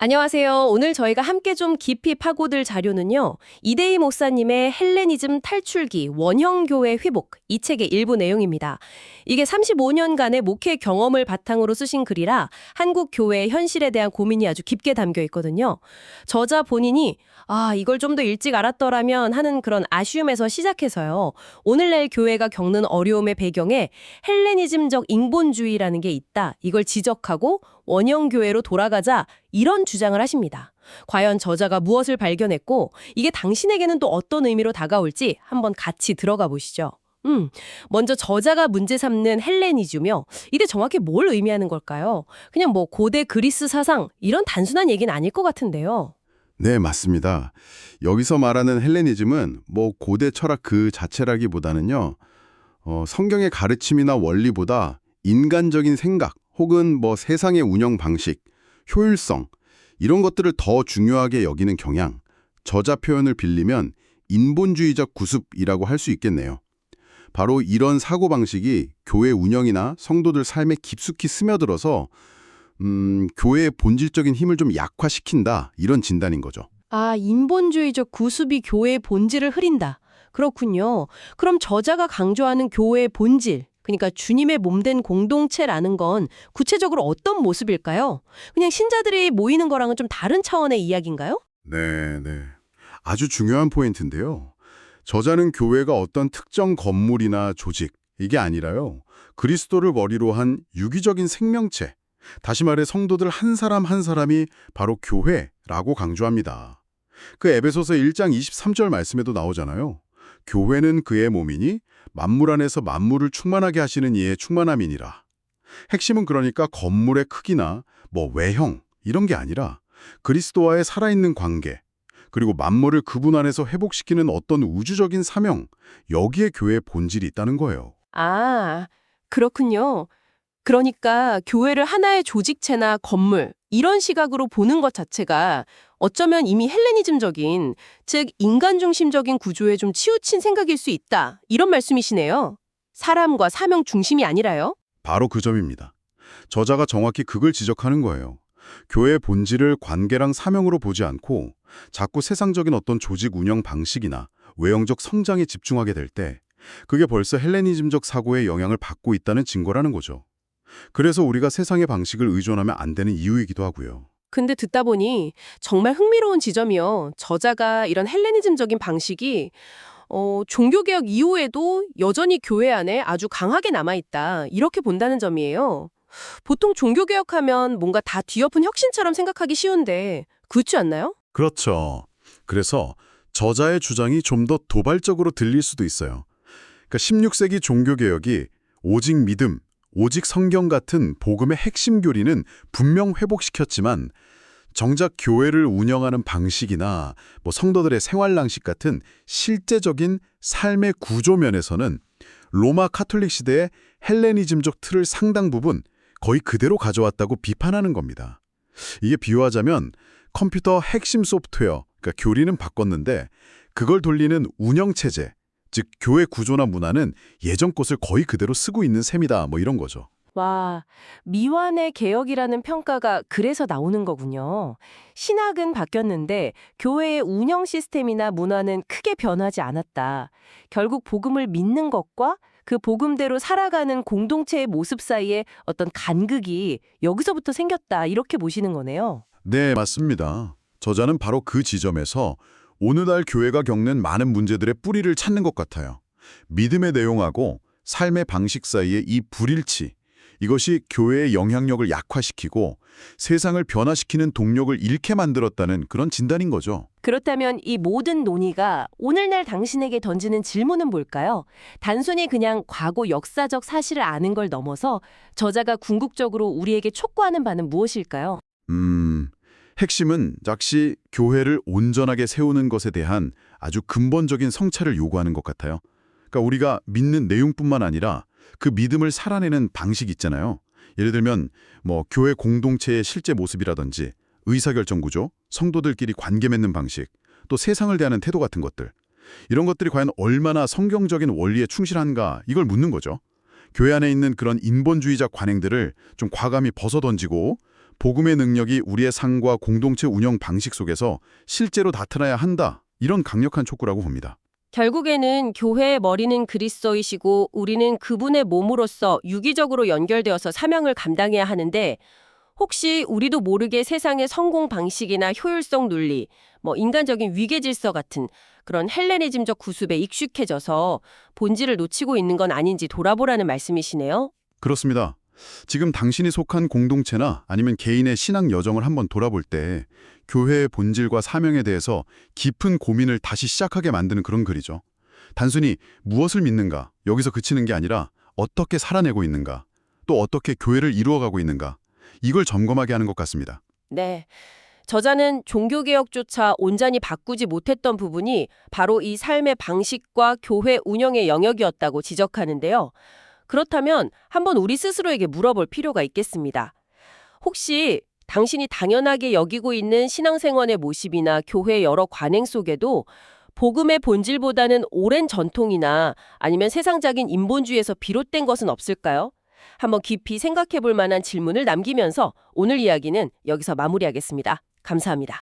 안녕하세요. 오늘 저희가 함께 좀 깊이 파고들 자료는요. 이대희 목사님의 헬레니즘 탈출기 원형교회 회복 이 책의 일부 내용입니다. 이게 35년간의 목회 경험을 바탕으로 쓰신 글이라 한국 교회의 현실에 대한 고민이 아주 깊게 담겨 있거든요. 저자 본인이 이걸 좀 더 일찍 알았더라면 하는 그런 아쉬움에서 시작해서요. 오늘날 교회가 겪는 어려움의 배경에 헬레니즘적 인본주의라는 게 있다. 이걸 지적하고 원형교회로 돌아가자 이런 주장을 하십니다. 과연 저자가 무엇을 발견했고 이게 당신에게는 또 어떤 의미로 다가올지 한번 같이 들어가 보시죠. 먼저 저자가 문제 삼는 헬레니즘이요. 이게 정확히 뭘 의미하는 걸까요? 그냥 뭐 고대 그리스 사상 이런 단순한 얘기는 아닐 것 같은데요. 네, 맞습니다. 여기서 말하는 헬레니즘은 고대 철학 그 자체라기보다는요, 성경의 가르침이나 원리보다 인간적인 생각 혹은 세상의 운영 방식, 효율성 이런 것들을 더 중요하게 여기는 경향, 저자 표현을 빌리면 인본주의적 구습이라고 할 수 있겠네요. 바로 이런 사고방식이 교회 운영이나 성도들 삶에 깊숙이 스며들어서 교회의 본질적인 힘을 좀 약화시킨다 이런 진단인 거죠. 인본주의적 구습이 교회의 본질을 흐린다. 그렇군요. 그럼 저자가 강조하는 교회의 본질, 그러니까 주님의 몸된 공동체라는 건 구체적으로 어떤 모습일까요? 그냥 신자들이 모이는 거랑은 좀 다른 차원의 이야기인가요? 네, 네. 아주 중요한 포인트인데요. 저자는 교회가 어떤 특정 건물이나 조직, 이게 아니라요. 그리스도를 머리로 한 유기적인 생명체, 다시 말해 성도들 한 사람 한 사람이 바로 교회라고 강조합니다. 그 에베소서 1장 23절 말씀에도 나오잖아요. 교회는 그의 몸이니 만물 안에서 만물을 충만하게 하시는 이의 충만함이니라. 핵심은 그러니까 건물의 크기나 외형 이런 게 아니라 그리스도와의 살아있는 관계, 그리고 만물을 그분 안에서 회복시키는 어떤 우주적인 사명, 여기에 교회의 본질이 있다는 거예요. 아, 그렇군요. 그러니까 교회를 하나의 조직체나 건물, 이런 시각으로 보는 것 자체가 어쩌면 이미 헬레니즘적인, 즉 인간 중심적인 구조에 좀 치우친 생각일 수 있다. 이런 말씀이시네요. 사람과 사명 중심이 아니라요? 바로 그 점입니다. 저자가 정확히 그걸 지적하는 거예요. 교회의 본질을 관계랑 사명으로 보지 않고 자꾸 세상적인 어떤 조직 운영 방식이나 외형적 성장에 집중하게 될 때 그게 벌써 헬레니즘적 사고의 영향을 받고 있다는 증거라는 거죠. 그래서 우리가 세상의 방식을 의존하면 안 되는 이유이기도 하고요. 근데 듣다 보니 정말 흥미로운 지점이요. 저자가 이런 헬레니즘적인 방식이 종교개혁 이후에도 여전히 교회 안에 아주 강하게 남아있다. 이렇게 본다는 점이에요. 보통 종교개혁하면 뭔가 다 뒤엎은 혁신처럼 생각하기 쉬운데 그렇지 않나요? 그렇죠. 그래서 저자의 주장이 좀 더 도발적으로 들릴 수도 있어요. 그러니까 16세기 종교개혁이 오직 믿음, 오직 성경 같은 복음의 핵심 교리는 분명 회복시켰지만 정작 교회를 운영하는 방식이나 성도들의 생활낭식 같은 실제적인 삶의 구조 면에서는 로마 카톨릭 시대의 헬레니즘적 틀을 상당 부분 거의 그대로 가져왔다고 비판하는 겁니다. 이게 비유하자면 컴퓨터 핵심 소프트웨어, 그러니까 교리는 바꿨는데 그걸 돌리는 운영체제, 즉 교회 구조나 문화는 예전 것을 거의 그대로 쓰고 있는 셈이다 이런 거죠. 와, 미완의 개혁이라는 평가가 그래서 나오는 거군요. 신학은 바뀌었는데 교회의 운영 시스템이나 문화는 크게 변하지 않았다. 결국 복음을 믿는 것과 그 복음대로 살아가는 공동체의 모습 사이에 어떤 간극이 여기서부터 생겼다. 이렇게 보시는 거네요. 네, 맞습니다. 저자는 바로 그 지점에서 오늘날 교회가 겪는 많은 문제들의 뿌리를 찾는 것 같아요. 믿음의 내용하고 삶의 방식 사이의 이 불일치, 이것이 교회의 영향력을 약화시키고 세상을 변화시키는 동력을 잃게 만들었다는 그런 진단인 거죠. 그렇다면 이 모든 논의가 오늘날 당신에게 던지는 질문은 뭘까요? 단순히 그냥 과거 역사적 사실을 아는 걸 넘어서 저자가 궁극적으로 우리에게 촉구하는 바는 무엇일까요? 핵심은 역시 교회를 온전하게 세우는 것에 대한 아주 근본적인 성찰을 요구하는 것 같아요. 그러니까 우리가 믿는 내용뿐만 아니라 그 믿음을 살아내는 방식 있잖아요. 예를 들면 교회 공동체의 실제 모습이라든지 의사결정 구조, 성도들끼리 관계 맺는 방식, 또 세상을 대하는 태도 같은 것들. 이런 것들이 과연 얼마나 성경적인 원리에 충실한가 이걸 묻는 거죠. 교회 안에 있는 그런 인본주의적 관행들을 좀 과감히 벗어던지고 복음의 능력이 우리의 삶과 공동체 운영 방식 속에서 실제로 나타나야 한다. 이런 강력한 촉구라고 봅니다. 결국에는 교회의 머리는 그리스도이시고 우리는 그분의 몸으로서 유기적으로 연결되어서 사명을 감당해야 하는데 혹시 우리도 모르게 세상의 성공 방식이나 효율성 논리, 인간적인 위계 질서 같은 그런 헬레니즘적 구습에 익숙해져서 본질을 놓치고 있는 건 아닌지 돌아보라는 말씀이시네요. 그렇습니다. 지금 당신이 속한 공동체나 아니면 개인의 신앙 여정을 한번 돌아볼 때 교회의 본질과 사명에 대해서 깊은 고민을 다시 시작하게 만드는 그런 글이죠. 단순히 무엇을 믿는가, 여기서 그치는 게 아니라 어떻게 살아내고 있는가, 또 어떻게 교회를 이루어가고 있는가, 이걸 점검하게 하는 것 같습니다. 네. 저자는 종교개혁조차 온전히 바꾸지 못했던 부분이 바로 이 삶의 방식과 교회 운영의 영역이었다고 지적하는데요. 그렇다면 한번 우리 스스로에게 물어볼 필요가 있겠습니다. 혹시 당신이 당연하게 여기고 있는 신앙생활의 모습이나 교회의 여러 관행 속에도 복음의 본질보다는 오랜 전통이나 아니면 세상적인 인본주의에서 비롯된 것은 없을까요? 한번 깊이 생각해 볼 만한 질문을 남기면서 오늘 이야기는 여기서 마무리하겠습니다. 감사합니다.